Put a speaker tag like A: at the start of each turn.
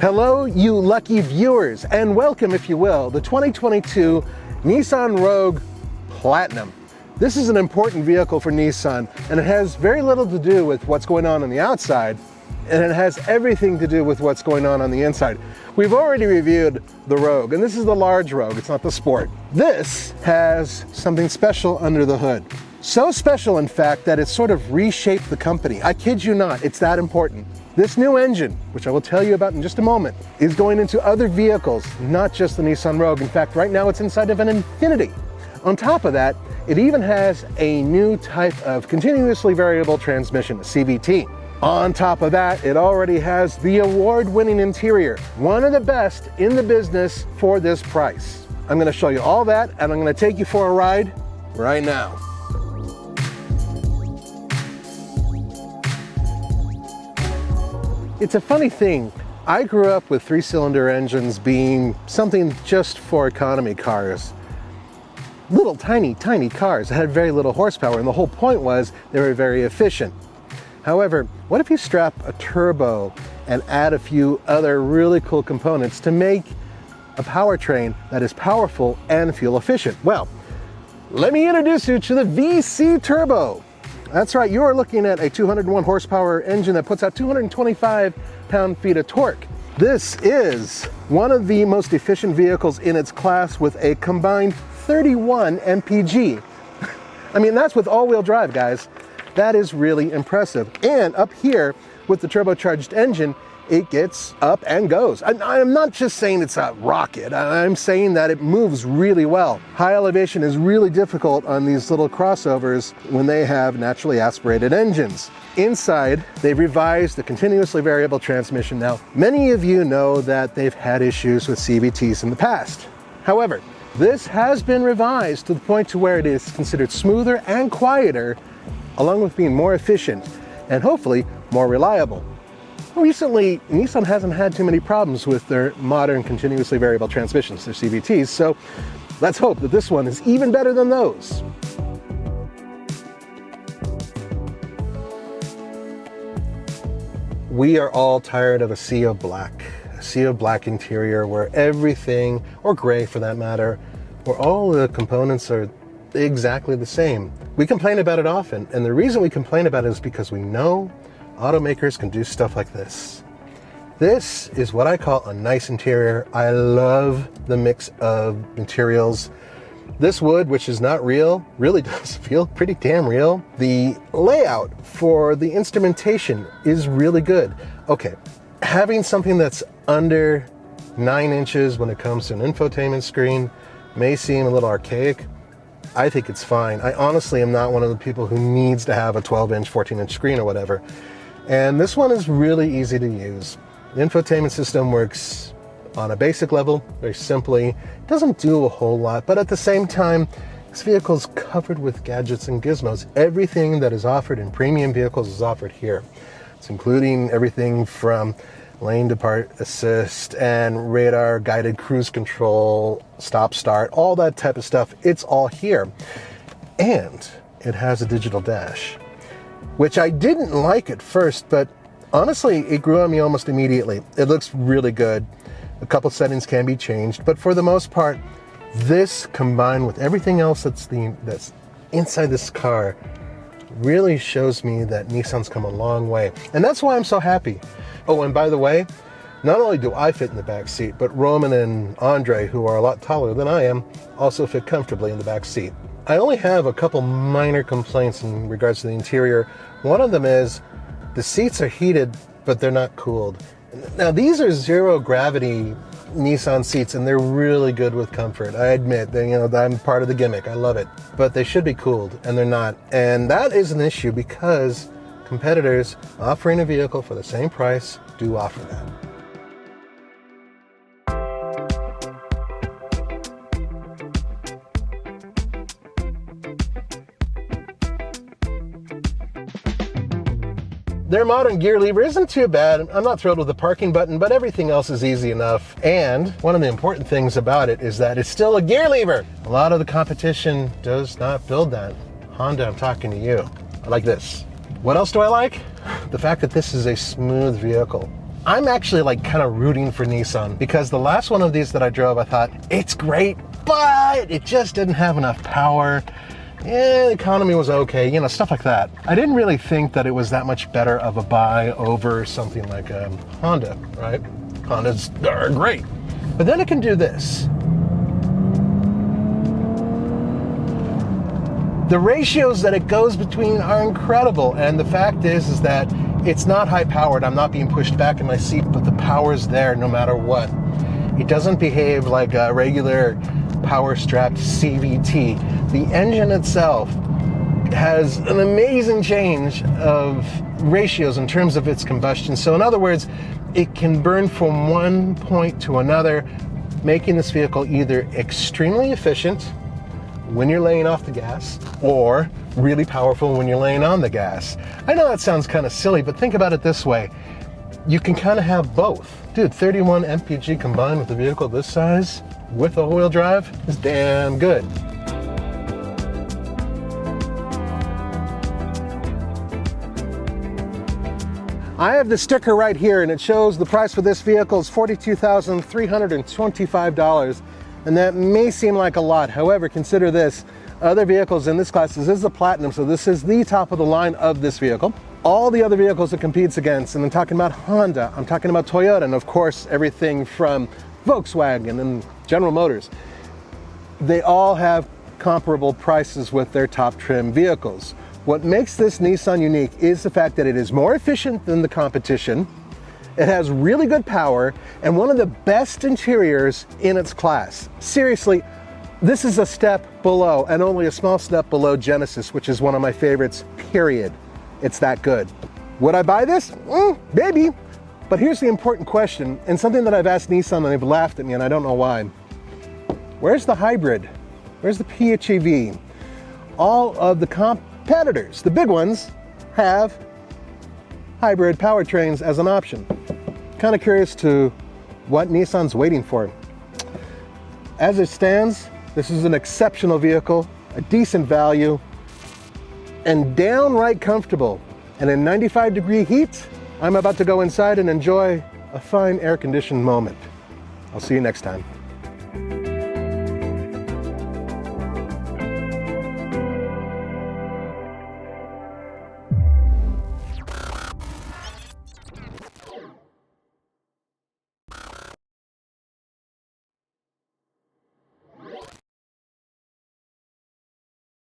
A: Hello, you lucky viewers, and welcome, if you will, the 2022 Nissan Rogue Platinum. This is an important vehicle for Nissan, and it has very little to do with what's going on the outside, and it has everything to do with what's going on the inside. We've already reviewed the Rogue, and this is the large Rogue, it's not the Sport. This has something special under the hood. So special, in fact, that it's sort of reshaped the company. I kid you not, it's that important. This new engine, which I will tell you about in just a moment, is going into other vehicles, not just the Nissan Rogue. In fact, right now it's inside of an Infiniti. On top of that, it even has a new type of continuously variable transmission, a CVT. On top of that, it already has the award-winning interior, one of the best in the business for this price. I'm going to show you all that, and I'm going to take you for a ride right now. It's a funny thing. I grew up with three-cylinder engines being something just for economy cars. Little tiny cars that had very little horsepower, and the whole point was they were very efficient. However, what if you strap a turbo and add a few other really cool components to make a powertrain that is powerful and fuel efficient? Well, let me introduce you to the VC Turbo. That's right, you are looking at a 201 horsepower engine that puts out 225 pound-feet of torque. This is one of the most efficient vehicles in its class with a combined 31 mpg. I mean, that's with all-wheel drive, guys. That is really impressive. And up here with the turbocharged engine, it gets up and goes. I'm not just saying it's a rocket, I'm saying that it moves really well. High elevation is really difficult on these little crossovers when they have naturally aspirated engines. Inside, they've revised the continuously variable transmission. Now, many of you know that they've had issues with CVTs in the past. However, this has been revised to the point to where it is considered smoother and quieter, along with being more efficient and hopefully more reliable. Recently, Nissan hasn't had too many problems with their modern continuously variable transmissions, their CVTs, so let's hope that this one is even better than those. We are all tired of a sea of black interior where everything, or gray for that matter, where all the components are exactly the same. We complain about it often, and the reason we complain about it is because we know automakers can do stuff like this. This is what I call a nice interior. I love the mix of materials. This wood, which is not real, really does feel pretty damn real. The layout for the instrumentation is really good. Okay, having something that's under 9 inches when it comes to an infotainment screen may seem a little archaic. I think it's fine. I honestly am not one of the people who needs to have a 12-inch, 14-inch screen or whatever. And this one is really easy to use. The infotainment system works on a basic level, very simply. It doesn't do a whole lot, but at the same time, this vehicle is covered with gadgets and gizmos. Everything that is offered in premium vehicles is offered here. It's including everything from lane depart assist and radar guided cruise control, stop start, all that type of stuff. It's all here. And it has a digital dash, which I didn't like at first, but honestly, it grew on me almost immediately. It looks really good. A couple settings can be changed, but for the most part, this combined with everything else that's inside this car really shows me that Nissan's come a long way. And that's why I'm so happy. Oh, and by the way, not only do I fit in the back seat, but Roman and Andre, who are a lot taller than I am, also fit comfortably in the back seat. I only have a couple minor complaints in regards to the interior. One of them is the seats are heated, but they're not cooled. Now, these are zero gravity Nissan seats, and they're really good with comfort. I admit, I'm part of the gimmick. I love it. But they should be cooled, and they're not. And that is an issue because competitors offering a vehicle for the same price do offer that. Their modern gear lever isn't too bad. I'm not thrilled with the parking button, but everything else is easy enough. And one of the important things about it is that it's still a gear lever. A lot of the competition does not build that. Honda, I'm talking to you. I like this. What else do I like? The fact that this is a smooth vehicle. I'm actually like kind of rooting for Nissan, because the last one of these that I drove, I thought, it's great, but it just didn't have enough power. Yeah, the economy was okay, you know, stuff like that. I didn't really think that it was that much better of a buy over something like a Honda, right? Hondas are great. But then it can do this. The ratios that it goes between are incredible, and the fact is that it's not high powered. I'm not being pushed back in my seat, but the power's there no matter what. It doesn't behave like a regular power-strapped CVT. The engine itself has an amazing change of ratios in terms of its combustion. So in other words, it can burn from one point to another, making this vehicle either extremely efficient when you're laying off the gas, or really powerful when you're laying on the gas. I know that sounds kind of silly, but think about it this way. You can kind of have both. Dude, 31 mpg combined with a vehicle this size with all-wheel drive is damn good. I have the sticker right here, and it shows the price for this vehicle is $42,325. And that may seem like a lot. However, consider this. Other vehicles in this class, this is the Platinum, so this is the top of the line of this vehicle. All the other vehicles it competes against, and I'm talking about Honda, I'm talking about Toyota, and of course everything from Volkswagen and General Motors. They all have comparable prices with their top trim vehicles. What makes this Nissan unique is the fact that it is more efficient than the competition. It has really good power and one of the best interiors in its class. Seriously, this is a step below, and only a small step below Genesis, which is one of my favorites, period. It's that good. Would I buy this? Maybe. But here's the important question, and something that I've asked Nissan and they've laughed at me, and I don't know why. Where's the hybrid? Where's the PHEV? All of the competitors, the big ones, have hybrid powertrains as an option. Kind of curious to what Nissan's waiting for. As it stands, this is an exceptional vehicle, a decent value, and downright comfortable. And in 95-degree heat, I'm about to go inside and enjoy a fine air-conditioned moment. I'll see you next time.